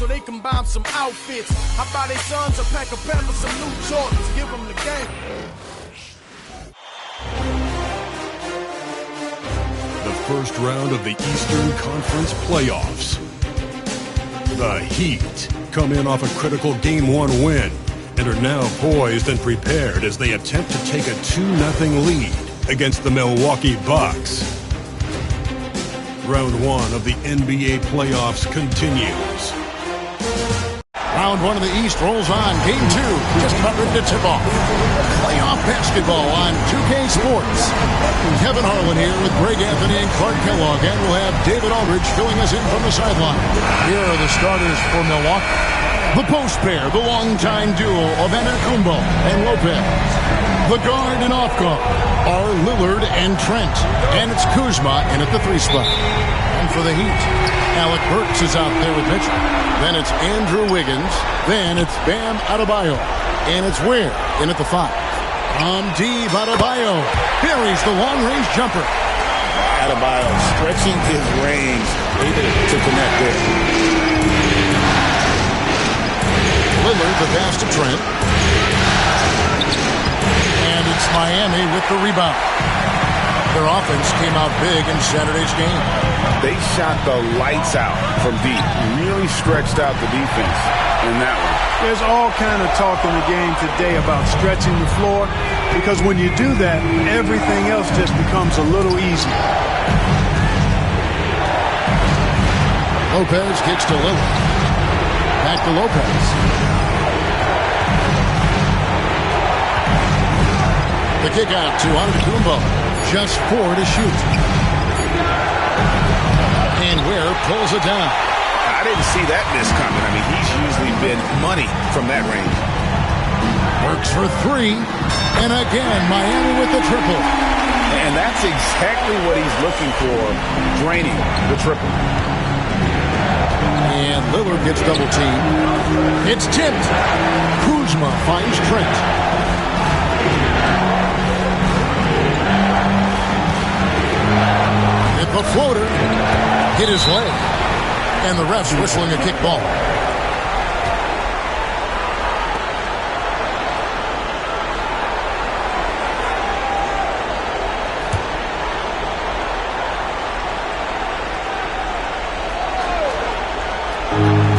so they can buy 'em some outfits. How about their sons a pack of Pampers, some new Jordans, give them the game. The first round of the Eastern Conference playoffs. The Heat come in off a critical Game 1 win and are now poised and prepared as they attempt to take a 2-0 lead against the Milwaukee Bucks. Round 1 of the NBA playoffs continues. Round 1 of the East rolls on. Game 2 just about ready to tip off. Playoff basketball on 2K Sports. Kevin Harlan here with Greg Anthony and Clark Kellogg, and we'll have David Aldridge filling us in from the sideline. Here are the starters for Milwaukee. The post pair, the longtime duo of Antetokounmpo and Lopez. The guard and off guard are Lillard and Trent. And it's Kuzma in at the 3 spot. And for the Heat, Alec Burks is out there with Mitchell. Then it's Andrew Wiggins. Then it's Bam Adebayo. And it's Ware in at the 5. From deep, Adebayo buries the long-range jumper. Adebayo stretching his range, able to connect there. Lillard, the pass to Trent. And it's Miami with the rebound. Their offense came out big in Saturday's game. They shot the lights out from deep. Really stretched out the defense in that one. There's all kind of talk in the game today about stretching the floor, because when you do that, everything else just becomes a little easier. Lopez kicks to Lillard. Back to Lopez. The kick out to Antetokounmpo. Just 4 to shoot. And Ware pulls it down. I didn't see that miss coming. I mean, he's usually been money from that range. Works for 3. And again, Miami with the triple. And that's exactly what he's looking for, draining the triple. And Lillard gets double teamed. It's tipped. Kuzma finds Trent. The floater hit his leg. And the ref's whistling a kick ball.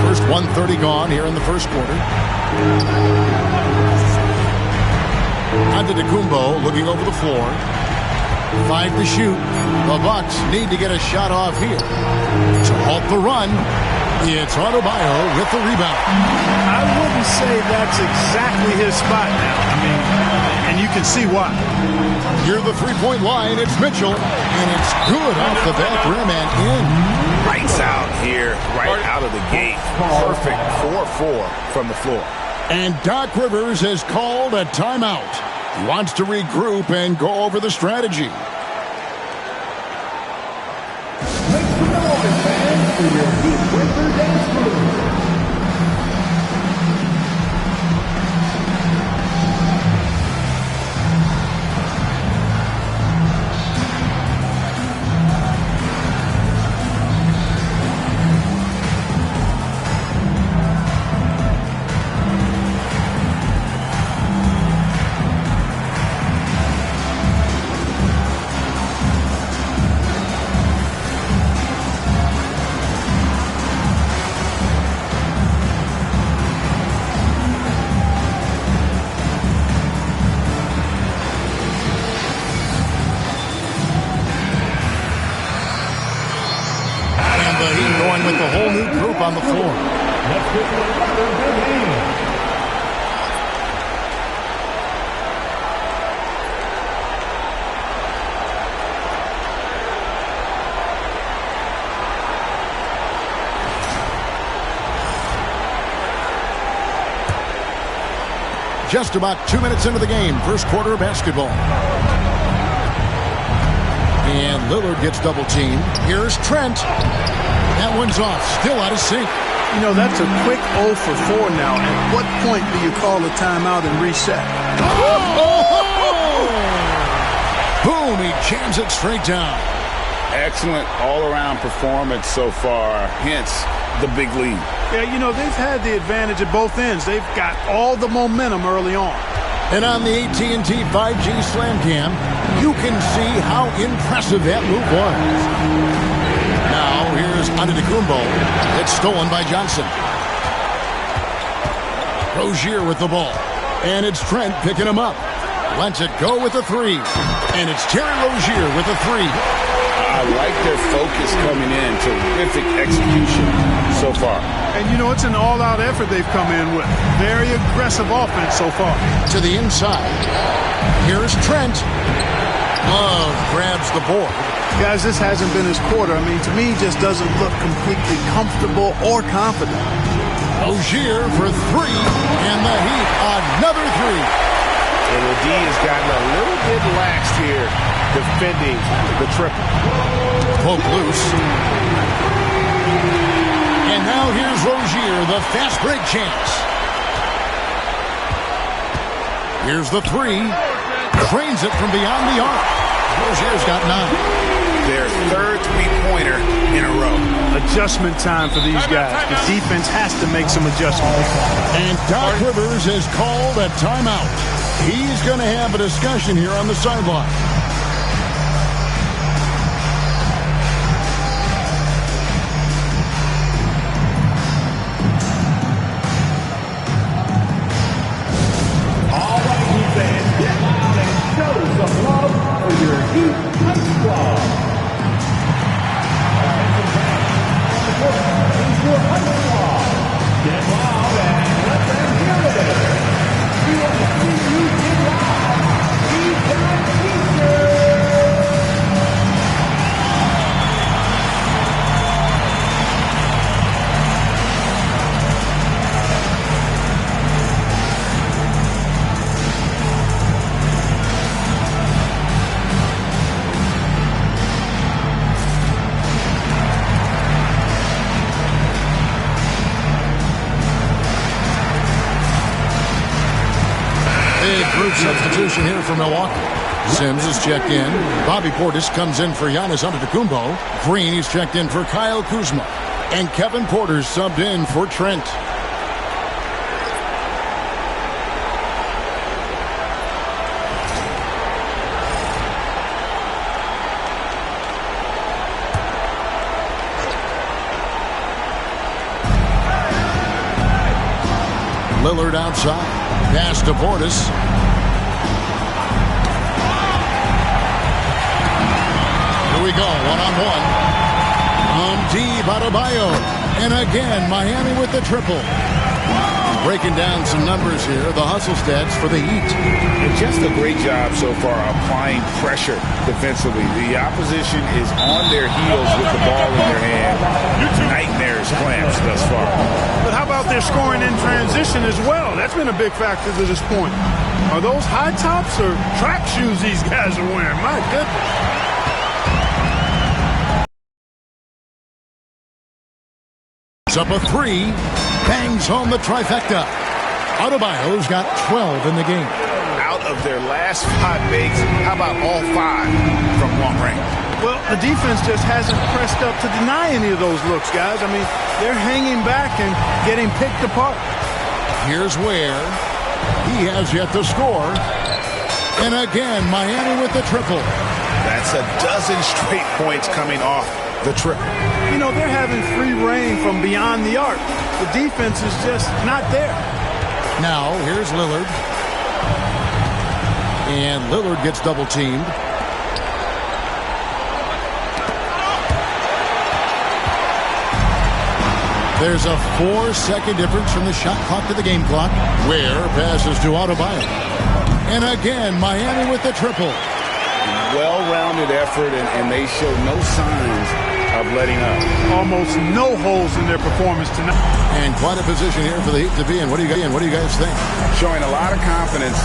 First 1:30 gone here in the first quarter. Antetokounmpo looking over the floor. 5 to shoot. The Bucks need to get a shot off here. To halt the run, it's Adebayo with the rebound. I wouldn't say that's exactly his spot now. I mean, and you can see why. Near the three-point line, it's Mitchell. And it's good off the back rim and in. Lights out here, right out of the gate. Perfect 4-4 from the floor. And Doc Rivers has called a timeout. He wants to regroup and go over the strategy. Make some noise, fans, for your Heat Winter Dance Move. With the whole new group on the floor. Just about 2 minutes into the game, first quarter of basketball. And Lillard gets double teamed. Here's Trent. That one's off. Still out of sync. You know, that's a quick 0 for 4 now. At what point do you call a timeout and reset? Boom, he jams it straight down. Excellent all-around performance so far. Hence, the big lead. Yeah, you know, they've had the advantage at both ends. They've got all the momentum early on. And on the AT&T 5G Slam Cam, you can see how impressive that move was. Now, here's Antetokounmpo. It's stolen by Johnson. Rozier with the ball. And it's Trent picking him up. Lets it go with a three. And it's Terry Rozier with a three. I like their focus coming in. Terrific execution so far. And, you know, it's an all-out effort they've come in with. Very aggressive offense so far. To the inside. Here's Trent. Love grabs the board. Guys, this hasn't been his quarter. I mean, to me, he just doesn't look completely comfortable or confident. Rozier for three. And the Heat, another three. And the D has gotten a little bit laxed here defending the triple. Poke loose. And now here's Rozier, the fast break chance. Here's the three. Trains it from beyond the arc. Rozier's got 9. Their third three-pointer in a row. Adjustment time for these guys. The defense has to make some adjustments. And Doc Rivers has called a timeout. He's going to have a discussion here on the sideline. All right, Heat fans, get loud and show some love for your Heat High Squad. Is your High Squad. Get loud and let them hear it. We want to see you get loud. Heat High Feature. Big group substitution here for Milwaukee. Sims is checked in. Bobby Portis comes in for Giannis Antetokounmpo. Green is checked in for Kyle Kuzma. And Kevin Porter's subbed in for Trent. Lillard outside. Pass to Portis. Here we go, one-on-one. Deep Adebayo. And again, Miami with the triple. Breaking down some numbers here, the hustle stats for the Heat. And just a great job so far applying pressure defensively. The opposition is on their heels with the ball in their hand. Nightmares clamps thus far. But how about their scoring in transition as well? That's been a big factor to this point. Are those high tops or track shoes these guys are wearing? My goodness. Up a three. Bangs home the trifecta. Adebayo's got 12 in the game. Out of their last 5 makes, how about all 5 from long range? Well, the defense just hasn't pressed up to deny any of those looks, guys. I mean, they're hanging back and getting picked apart. Here's where he has yet to score. And again, Miami with the triple. That's a dozen straight points coming off the triple. You know, they're having free reign from beyond the arc. The defense is just not there. Now, here's Lillard. And Lillard gets double-teamed. There's a 4-second difference from the shot clock to the game clock. Ware passes to Adebayo. And again, Miami with the triple. Well-rounded effort, and they show no signs of letting up. Almost no holes in their performance tonight. And quite a position here for the Heat to be in. What do you guys think? Showing a lot of confidence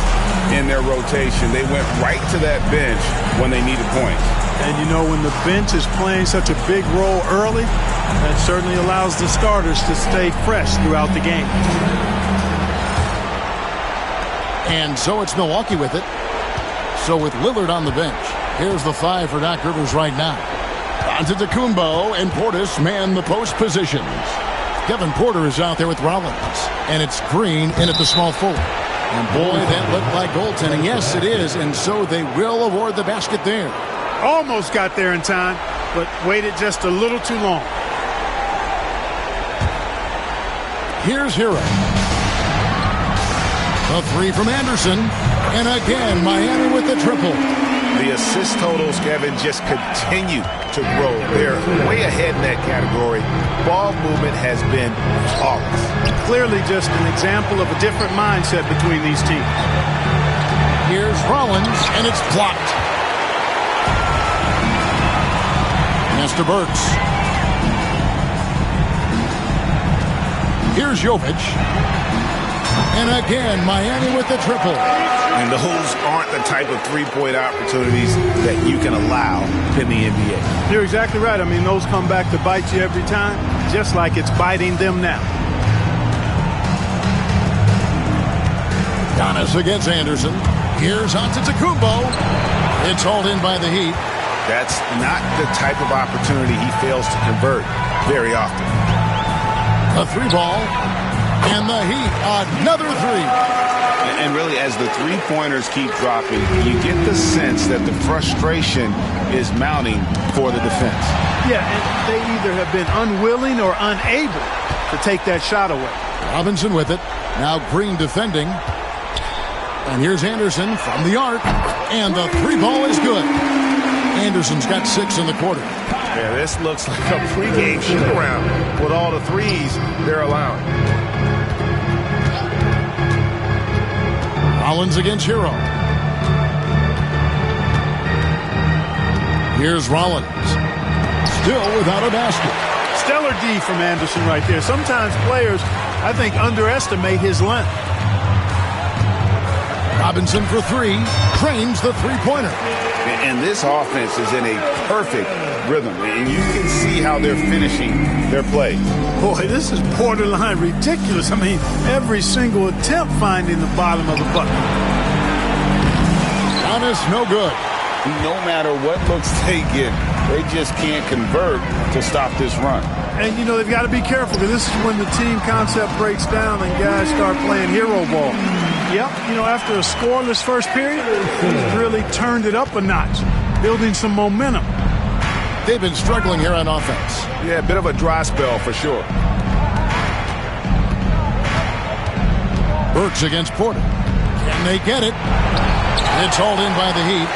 in their rotation. They went right to that bench when they needed points. And you know, when the bench is playing such a big role early, that certainly allows the starters to stay fresh throughout the game. And so it's Milwaukee with it. So with Lillard on the bench, here's the 5 for Doc Rivers right now. Antetokounmpo and Portis man the post positions. Kevin Porter is out there with Rollins. And it's Green in at the small forward. And boy, that looked like goaltending. Yes, it is. And so they will award the basket there. Almost got there in time, but waited just a little too long. Here's Hero. A three from Anderson. And again, Miami with the triple. The assist totals, Kevin, just continue to grow. They're way ahead in that category. Ball movement has been flawless. Clearly just an example of a different mindset between these teams. Here's Rollins, and it's blocked. Pass to Burks. Here's Jovic. And again, Miami with the triple. And those aren't the type of three-point opportunities that you can allow in the NBA. You're exactly right. I mean, those come back to bite you every time, just like it's biting them now. Giannis against Anderson. Here's Antetokounmpo. It's hauled in by the Heat. That's not the type of opportunity he fails to convert very often. A three ball. And the Heat, another three. And really, as the three-pointers keep dropping, you get the sense that the frustration is mounting for the defense. Yeah, and they either have been unwilling or unable to take that shot away. Robinson with it. Now Green defending. And here's Anderson from the arc. And the three ball is good. Anderson's got 6 in the quarter. Yeah, this looks like a pregame shoot-around with all the threes they're allowing. Rollins against Hero. Here's Rollins. Still without a basket. Stellar D from Anderson right there. Sometimes players, I think, underestimate his length. Robinson for three. Trains the three-pointer. And this offense is in a perfect rhythm. And you can see how they're finishing their play. Boy, this is borderline ridiculous. I mean, every single attempt finding the bottom of the bucket. Giannis, no good. No matter what looks they get, they just can't convert to stop this run. And, you know, they've got to be careful because this is when the team concept breaks down and guys start playing hero ball. Yep, you know, after a scoreless first period, he's really turned it up a notch, building some momentum. They've been struggling here on offense. Yeah, a bit of a dry spell for sure. Burks against Porter. Can they get it? It's hauled in by the Heat.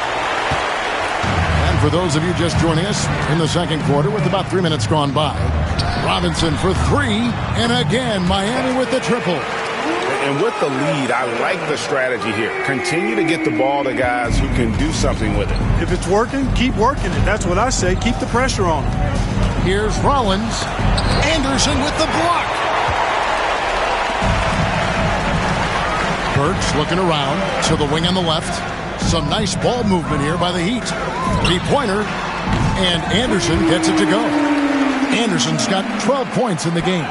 And for those of you just joining us in the second quarter with about 3 minutes gone by, Robinson for three. And again, Miami with the triple. And with the lead, I like the strategy here. Continue to get the ball to guys who can do something with it. If it's working, keep working it. That's what I say. Keep the pressure on him. Here's Rollins. Anderson with the block. Burks looking around to the wing on the left. Some nice ball movement here by the Heat. Three-pointer. And Anderson gets it to go. Anderson's got 12 points in the game.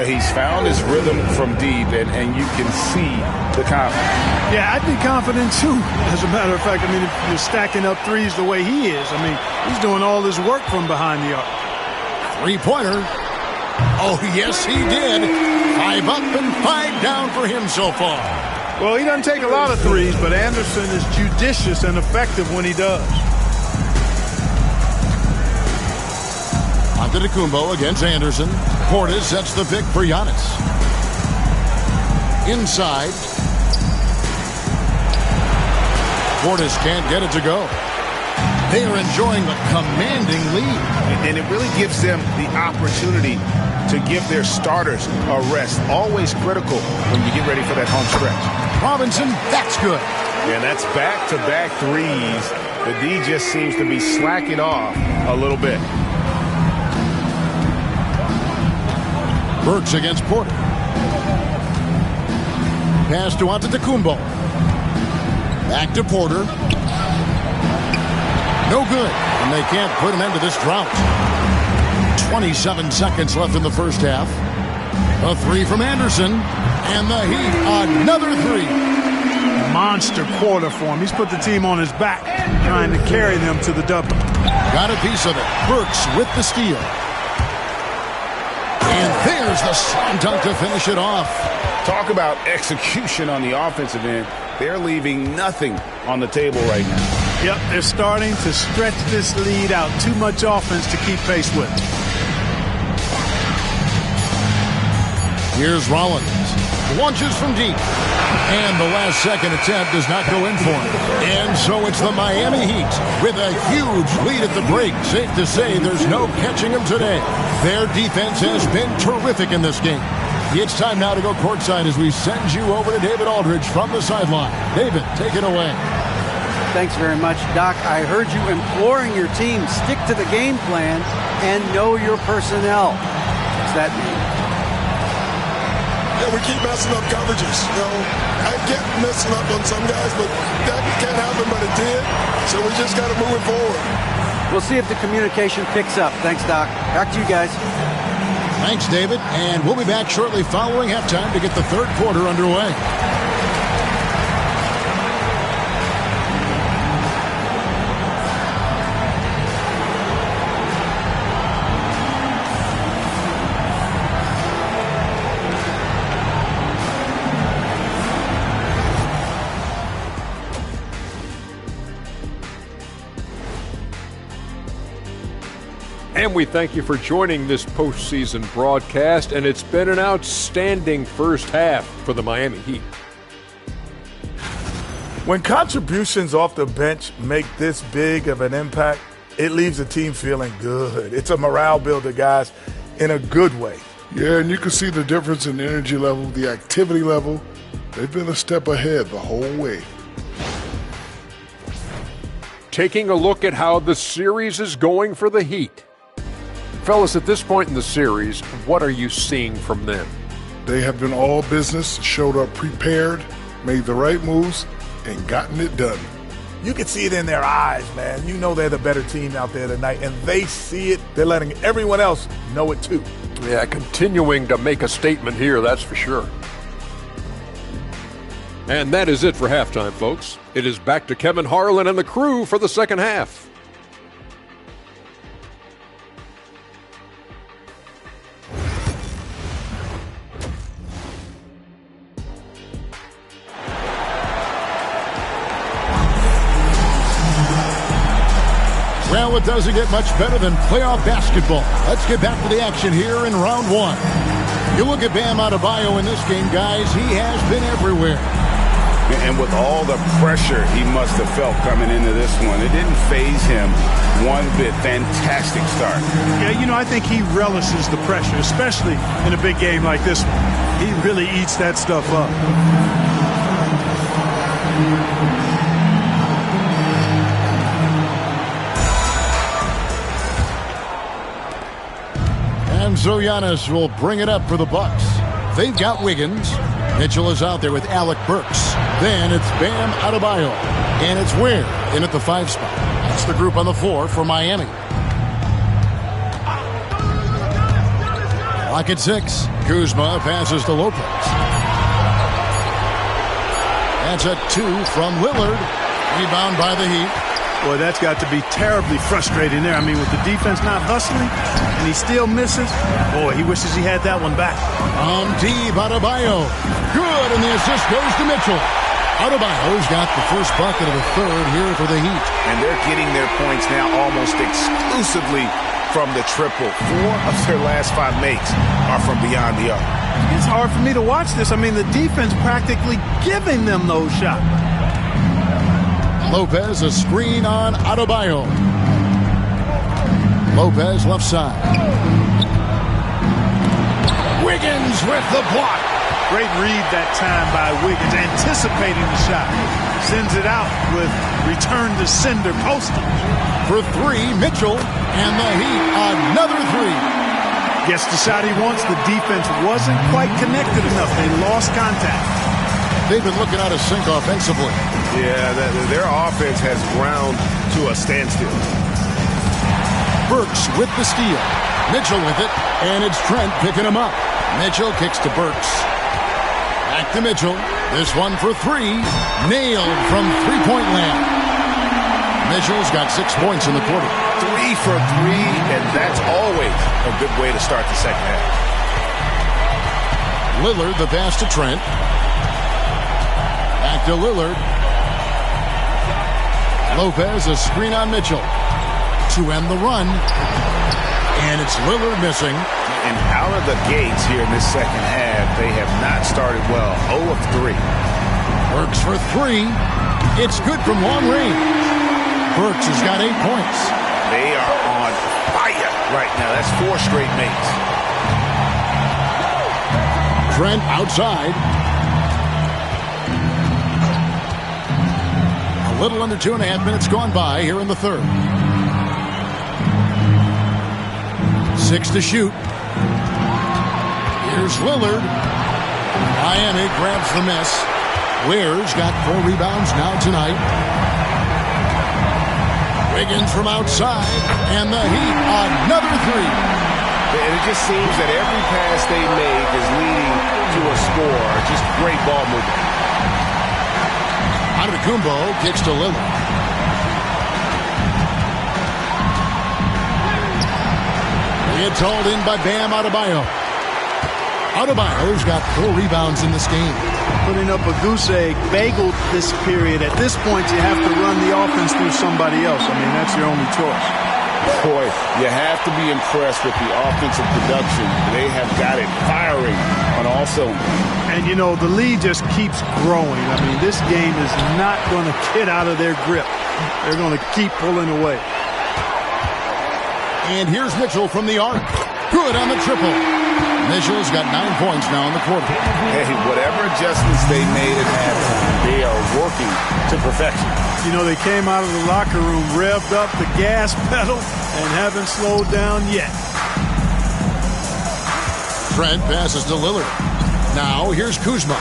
He's found his rhythm from deep, and you can see the confidence. Yeah, I'd be confident, too. As a matter of fact, I mean, if you're stacking up threes the way he is, I mean, he's doing all his work from behind the arc. Three-pointer. Oh, yes, he did. 5 up and 5 down for him so far. Well, he doesn't take a lot of threes, but Anderson is judicious and effective when he does. Antetokounmpo against Anderson. Portis sets the pick for Giannis. Inside. Portis can't get it to go. They are enjoying a commanding lead. And it really gives them the opportunity to give their starters a rest. Always critical when you get ready for that home stretch. Robinson, that's good. And that's back-to-back threes. The D just seems to be slacking off a little bit. Burks against Porter. Pass to Antetokounmpo. Back to Porter. No good. And they can't put an end to this drought. 27 seconds left in the first half. A three from Anderson. And the Heat, another three. Monster quarter for him. He's put the team on his back, trying to carry them to the W. Got a piece of it. Burks with the steal. And there's There's the slam dunk to finish it off. Talk about execution on the offensive end. They're leaving nothing on the table right now. Yep, they're starting to stretch this lead out. Too much offense to keep pace with. Here's Rollins. Launches from deep. And the last second attempt does not go in for him. And so it's the Miami Heat with a huge lead at the break. Safe to say there's no catching them today. Their defense has been terrific in this game. It's time now to go courtside as we send you over to David Aldridge from the sideline. David, take it away. Thanks very much, Doc. I heard you imploring your team, stick to the game plan and know your personnel. What's that mean? Yeah, we keep messing up coverages. You know, I get messing up on some guys, but that can't happen, but it did. So we just got to move it forward. We'll see if the communication picks up. Thanks, Doc. Back to you guys. Thanks, David. And we'll be back shortly following halftime to get the third quarter underway. And we thank you for joining this postseason broadcast, and it's been an outstanding first half for the Miami Heat. When contributions off the bench make this big of an impact, it leaves the team feeling good. It's a morale builder, guys, in a good way. Yeah, and you can see the difference in the energy level, the activity level. They've been a step ahead the whole way. Taking a look at how the series is going for the Heat. Fellas, at this point in the series, what are you seeing from them? They have been all business, showed up prepared, made the right moves, and gotten it done. You can see it in their eyes, man. You know they're the better team out there tonight, and they see it. They're letting everyone else know it too. Yeah, continuing to make a statement here, that's for sure. And that is it for halftime, folks. It is back to Kevin Harlan and the crew for the second half. Well, it doesn't get much better than playoff basketball. Let's get back to the action here in round one. You look at Bam Adebayo in this game, guys. He has been everywhere. And with all the pressure he must have felt coming into this one, it didn't faze him one bit. Fantastic start. Yeah, you know, I think he relishes the pressure, especially in a big game like this one. He really eats that stuff up. And so Giannis will bring it up for the Bucks. They've got Wiggins. Mitchell is out there with Alec Burks. Then it's Bam Adebayo. And it's Ware in at the 5 spot. That's the group on the floor for Miami. Lock at 6. Kuzma passes to Lopez. That's a 2 from Lillard. Rebound by the Heat. Boy, that's got to be terribly frustrating there. I mean, with the defense not hustling, and he still misses. Boy, he wishes he had that one back. Deep, Adebayo. Good, and the assist goes to Mitchell. Adebayo's got the first bucket of the third here for the Heat. And they're getting their points now almost exclusively from the triple. 4 of their last 5 makes are from beyond the arc. It's hard for me to watch this. I mean, the defense practically giving them those shots. Lopez, a screen on Adebayo. Lopez left side. Wiggins with the block. Great read that time by Wiggins, anticipating the shot. Sends it out with return to sender postage. For 3, Mitchell, and the Heat, another 3. Gets the shot he wants. The defense wasn't quite connected enough. They lost contact. They've been looking out of sync offensively. Yeah, their offense has ground to a standstill. Burks with the steal. Mitchell with it, and it's Trent picking him up. Mitchell kicks to Burks. Back to Mitchell. This one for 3. Nailed from three-point land. Mitchell's got 6 points in the quarter. 3 for 3, and that's always a good way to start the second half. Lillard, the pass to Trent. Back to Lillard. Lopez, a screen on Mitchell to end the run. And it's Lillard missing. And out of the gates here in this second half, they have not started well. 0 of 3. Burks for 3. It's good from long range. Burks has got 8 points. They are on fire right now. That's 4 straight makes. Trent outside. A little under 2.5 minutes gone by here in the third. 6 to shoot. Here's Lillard. Miami grabs the miss. Ware's got 4 rebounds now tonight. Wiggins from outside. And the Heat, another 3. And it just seems that every pass they make is leading to a score. Just great ball movement. Antetokounmpo kicks to Lillard. It's hauled in by Bam Adebayo. Adebayo's got 4 rebounds in this game. Putting up a goose egg, bageled this period. At this point, you have to run the offense through somebody else. I mean, that's your only choice. Boy, you have to be impressed with the offensive production. They have got it firing on all cylinders. And, you know, the lead just keeps growing. I mean, this game is not going to get out of their grip. They're going to keep pulling away. And here's Mitchell from the arc. Good on the triple. Mitchell's got 9 points now in the quarter. Hey, whatever adjustments they made at halftime, they are working to perfection. You know, they came out of the locker room, revved up the gas pedal, and haven't slowed down yet. Trent passes to Lillard. Now here's Kuzma.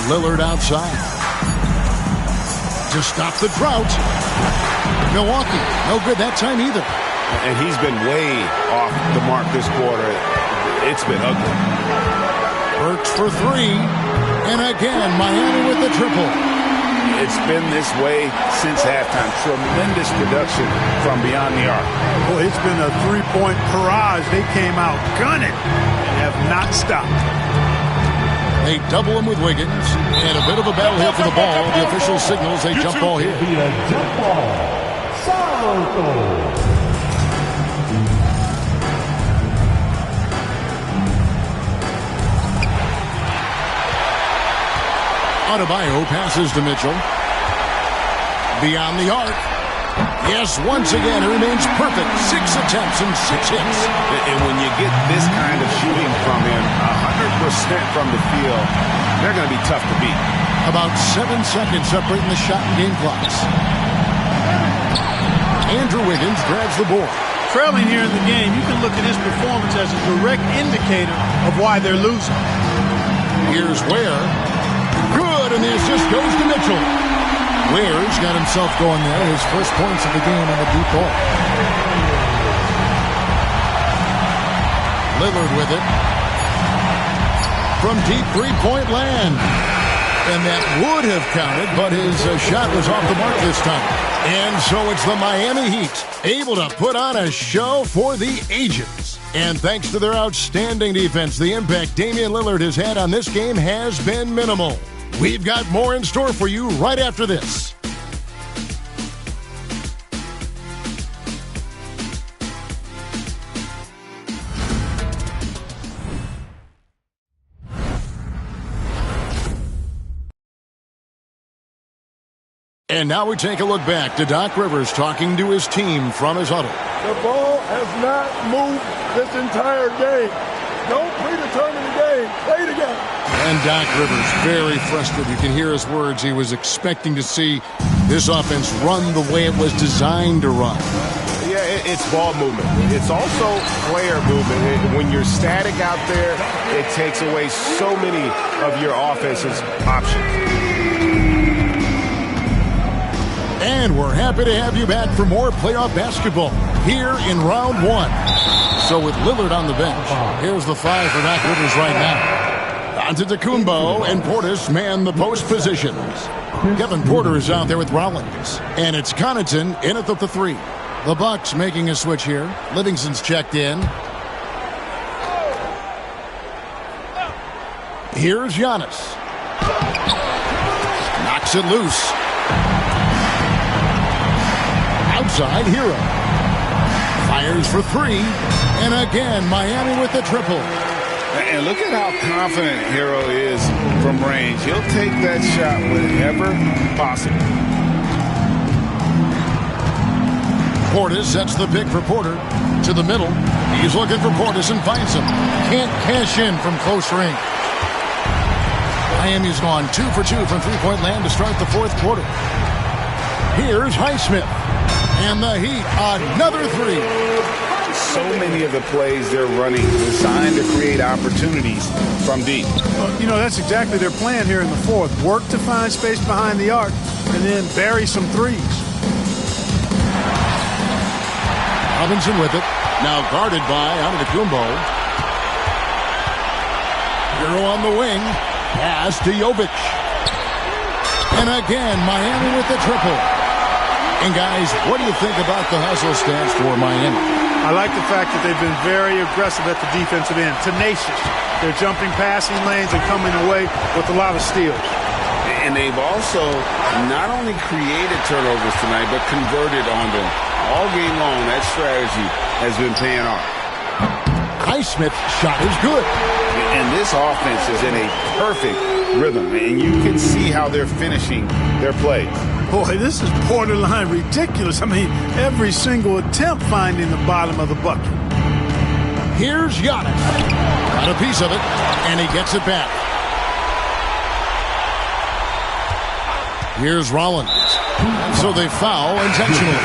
Lillard outside. To stop the drought. Milwaukee, no good that time either. And he's been way off the mark this quarter. It's been ugly. Burks for 3. And again, Miami with the triple. It's been this way since halftime. Tremendous production from beyond the arc. Boy, it's been a 3-point barrage. They came out gunning and have not stopped. They double him with Wiggins. And a bit of a battle here for the ball. The official signals a jump ball here. Jump ball. Salto. Adebayo passes to Mitchell. Beyond the arc. Yes, once again, it remains perfect. 6 attempts and 6 hits. And when you get this kind of shooting from him, 100% from the field, they're going to be tough to beat. About 7 seconds separating the shot and game clocks. Andrew Wiggins grabs the board. Trailing here in the game, you can look at his performance as a direct indicator of why they're losing. Here's Ware. Good, and the assist goes to Mitchell. Ware's got himself going there. His first points of the game on the deep ball. Lillard with it. From deep three-point land. And that would have counted, but his shot was off the mark this time. And so it's the Miami Heat, able to put on a show for the ages. And thanks to their outstanding defense, the impact Damian Lillard has had on this game has been minimal. We've got more in store for you right after this. And now we take a look back to Doc Rivers talking to his team from his huddle. The ball has not moved this entire game. Don't predetermine the game. Play the game. And Doc Rivers very frustrated. You can hear his words. He was expecting to see this offense run the way it was designed to run. Yeah, it's ball movement. It's also player movement. When you're static out there, it takes away so many of your offense's options. And we're happy to have you back for more playoff basketball here in round 1. So with Lillard on the bench, here's the 5 for Doc Rivers right now. Antetokounmpo and Portis man the post positions. Kevin Porter is out there with Rollins. And it's Connaughton in at the 3. The Bucks making a switch here. Livingston's checked in. Here's Giannis. Knocks it loose. Outside, Hero. Fires for three. And again, Miami with the triple. And look at how confident Hero is from range. He'll take that shot whenever possible. Portis sets the pick for Porter to the middle. He's looking for Portis and finds him. Can't cash in from close range. Miami's gone 2 for 2 from three-point land to start the fourth quarter. Here's Highsmith. And the Heat, another three. So many of the plays they're running designed to create opportunities from deep. Well, that's exactly their plan here in the fourth. Work to find space behind the arc and then bury some threes. Robinson with it. Now guarded by Antetokounmpo. Hero on the wing. Pass to Jovic. And again, Miami with the triple. And guys, what do you think about the hustle stance for Miami? I like the fact that they've been very aggressive at the defensive end. Tenacious. They're jumping passing lanes and coming away with a lot of steals. And they've also not only created turnovers tonight, but converted on them. All game long, that strategy has been paying off. Highsmith's shot is good. And this offense is in a perfect rhythm. And you can see how they're finishing their plays. Boy, this is borderline ridiculous. I mean, every single attempt finding the bottom of the bucket. Here's Giannis. Got a piece of it, and he gets it back. Here's Rollins. So they foul intentionally.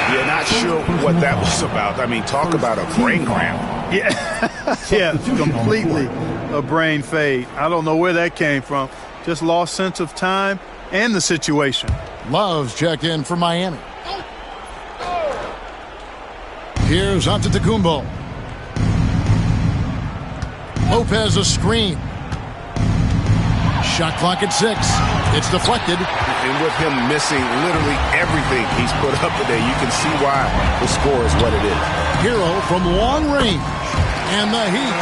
Yeah, not sure what that was about. I mean, talk about a brain cramp. Yeah, completely a brain fade. I don't know where that came from. Just lost sense of time and the situation. Love's checked in for Miami. Here's Antetokounmpo. Lopez a screen. Shot clock at 6. It's deflected. And with him missing literally everything he's put up today, you can see why the score is what it is. Hero from long range. And the Heat,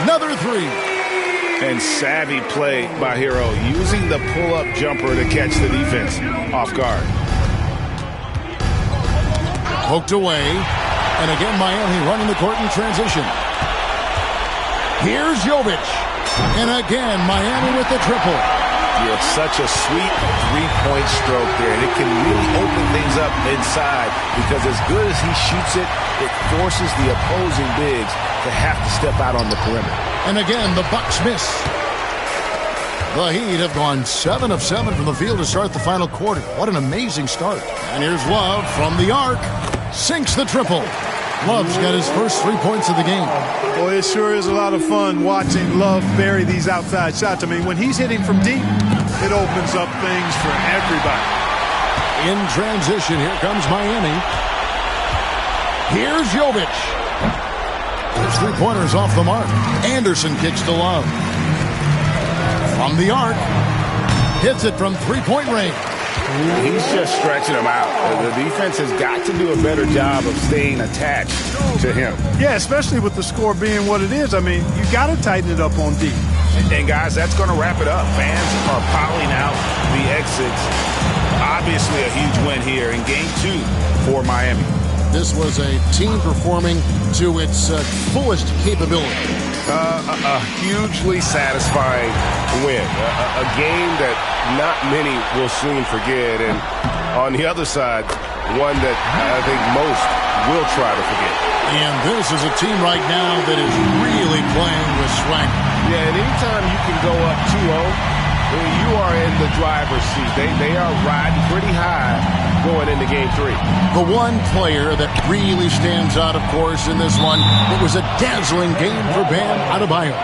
another three. And savvy play by Hero, using the pull-up jumper to catch the defense off guard. Poked away. And again, Miami running the court in transition. Here's Jovic. And again, Miami with the triple. Yeah, it's such a sweet three-point stroke there, and it can really open things up inside because as good as he shoots it, it forces the opposing bigs to have to step out on the perimeter. And again, the Bucks miss. The Heat have gone 7 of 7 from the field to start the final quarter. What an amazing start. And here's Love from the arc. Sinks the triple. Love's got his first 3 points of the game. Boy, it sure is a lot of fun watching Love bury these outside shots. I mean, when he's hitting from deep, it opens up things for everybody. In transition, here comes Miami. Here's Jovic. His three-pointers off the mark. Anderson kicks to Love. From the arc. Hits it from three-point range. He's just stretching them out. The defense has got to do a better job of staying attached to him. Yeah, especially with the score being what it is. I mean, you got to tighten it up on deep. And guys, that's going to wrap it up. Fans are piling out the exits. Obviously a huge win here in Game 2 for Miami. This was a team performing to its fullest capability. A hugely satisfying win. A game that not many will soon forget. And on the other side, one that I think most will try to forget. And this is a team right now that is really playing with swag. Yeah, and anytime you can go up 2-0, you are in the driver's seat. They are riding pretty high going into Game 3. The one player that really stands out, of course, in this one, it was a dazzling game for Bam Adebayo.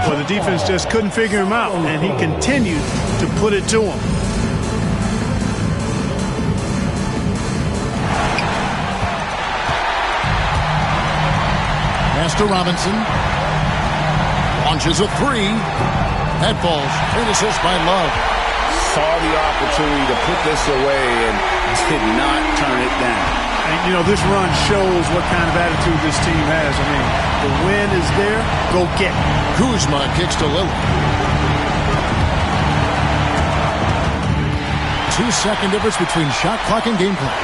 Well, the defense just couldn't figure him out, and he continued to put it to him. Pass to Robinson. Launches a three. That falls. Great assist by Love. Saw the opportunity to put this away and did not turn it down. And, this run shows what kind of attitude this team has. I mean, the win is there. Go get it. Kuzma kicks to Lillard. 2-second difference between shot clock and game clock.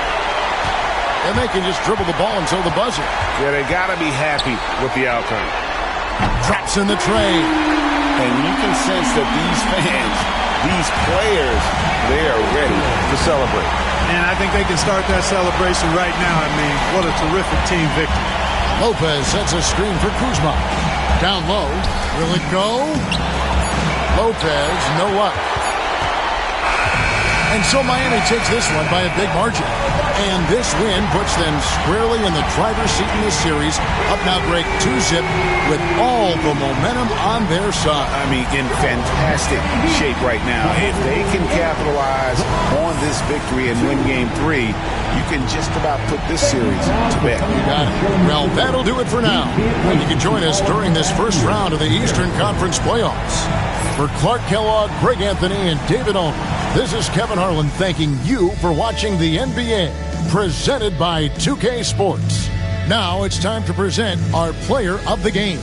And they can just dribble the ball until the buzzer. Yeah, they got to be happy with the outcome. Drops in the tray. And you can sense that these fans, these players, they are ready to celebrate. And I think they can start that celebration right now. I mean, what a terrific team victory. Lopez sets a screen for Kuzma. Down low. Will it go? Lopez, no luck. And so Miami takes this one by a big margin. And this win puts them squarely in the driver's seat in this series. Up now, Greg, 2-0 with all the momentum on their side. I mean, in fantastic shape right now. If they can capitalize on this victory and win Game 3, you can just about put this series to bed. You got it. Well, that'll do it for now. And you can join us during this first round of the Eastern Conference playoffs. For Clark Kellogg, Greg Anthony, and David Owen, this is Kevin Harlan thanking you for watching the NBA, presented by 2K Sports. Now it's time to present our player of the game.